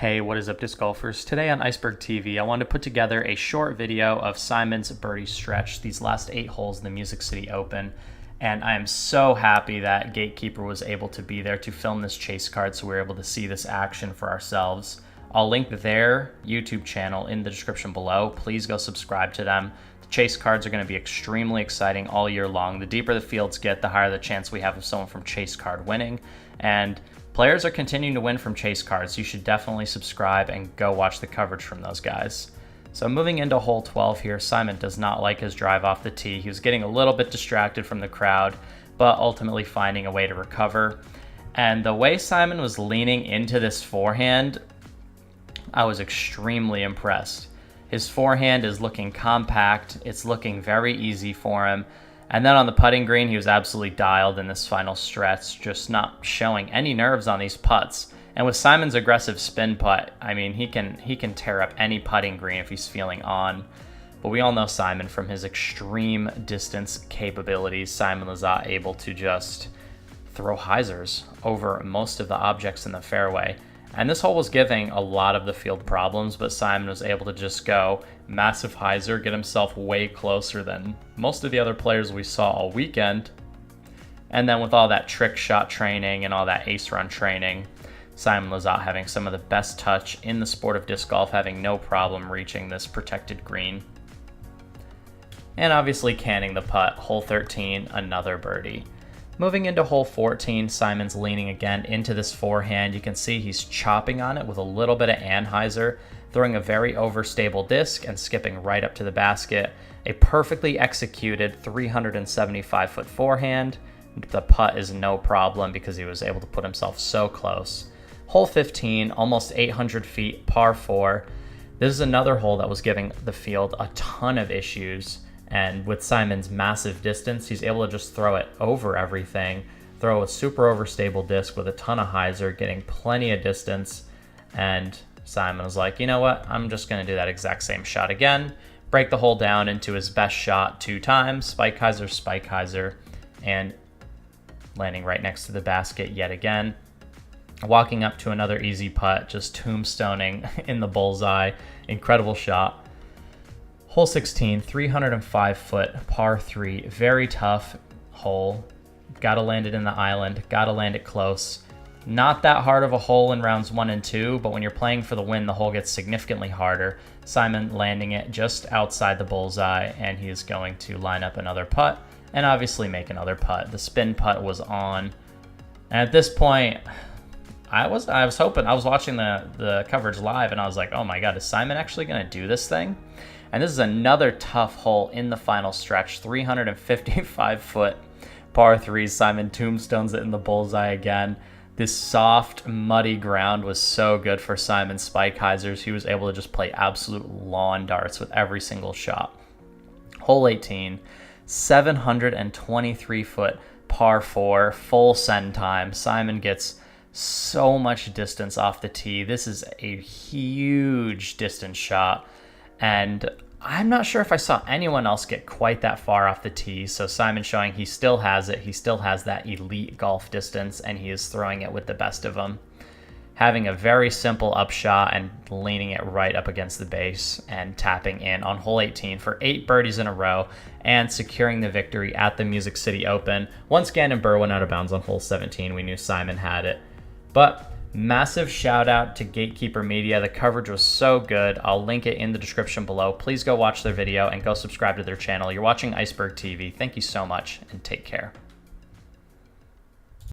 Hey, what is up, disc golfers? Today on Iceberg TV, I wanted to put together a short video of Simon's birdie stretch, these last 8 holes in the Music City Open. And I am so happy that Gatekeeper was able to be there to film this chase card so we were able to see this action for ourselves. I'll link their YouTube channel in the description below. Please go subscribe to them. The chase cards are going to be extremely exciting all year long. The deeper the fields get, the higher the chance we have of someone from chase card winning. And players are continuing to win from chase cards. You should definitely subscribe and go watch the coverage from those guys. So moving into hole 12 here, Simon does not like his drive off the tee. He was getting a little bit distracted from the crowd, but ultimately finding a way to recover. And the way Simon was leaning into this forehand, I was extremely impressed. His forehand is looking compact. It's looking very easy for him. And then on the putting green, he was absolutely dialed in this final stretch, just not showing any nerves on these putts. And with Simon's aggressive spin putt, I mean, he can tear up any putting green if he's feeling on. But we all know Simon from his extreme distance capabilities. Simon Lizotte able to just throw hyzers over most of the objects in the fairway. And this hole was giving a lot of the field problems, but Simon was able to just go massive hyzer, get himself way closer than most of the other players we saw all weekend. And then with all that trick shot training and all that ace run training, Simon Lizotte having some of the best touch in the sport of disc golf, having no problem reaching this protected green. And obviously canning the putt, hole 13, another birdie. Moving into hole 14, Simon's leaning again into this forehand. You can see he's chopping on it with a little bit of anhyzer, throwing a very overstable disc and skipping right up to the basket. A perfectly executed 375-foot forehand. The putt is no problem because he was able to put himself so close. Hole 15, almost 800 feet, par 4. This is another hole that was giving the field a ton of issues. And with Simon's massive distance, he's able to just throw it over everything, throw a super overstable disc with a ton of hyzer, getting plenty of distance. And Simon was like, you know what? I'm just going to do that exact same shot again, break the hole down into his best shot 2 times, spike hyzer, and landing right next to the basket yet again. Walking up to another easy putt, just tombstoning in the bullseye. Incredible shot. Hole 16, 305-foot, par 3, very tough hole. Got to land it in the island, got to land it close. Not that hard of a hole in rounds 1 and 2, but when you're playing for the win, the hole gets significantly harder. Simon landing it just outside the bullseye, and he is going to line up another putt and obviously make another putt. The spin putt was on. And at this point, I was hoping, I was watching the coverage live, and I was like, oh my God, is Simon actually going to do this thing? And this is another tough hole in the final stretch, 355-foot par 3. Simon tombstones it in the bullseye again. This soft, muddy ground was so good for Simon's spike hyzers. He was able to just play absolute lawn darts with every single shot. Hole 18, 723-foot par 4, full send time. Simon gets so much distance off the tee. This is a huge distance shot. And I'm not sure if I saw anyone else get quite that far off the tee. So Simon showing he still has it. He still has that elite golf distance, and he is throwing it with the best of them. Having a very simple upshot and leaning it right up against the base and tapping in on hole 18 for 8 birdies in a row and securing the victory at the Music City Open. Once Gannon Burr went out of bounds on hole 17, we knew Simon had it. But massive shout out to Gatekeeper Media. The coverage was so good. I'll link it in the description below. Please go watch their video and go subscribe to their channel. You're watching Iceberg TV. Thank you so much and take care.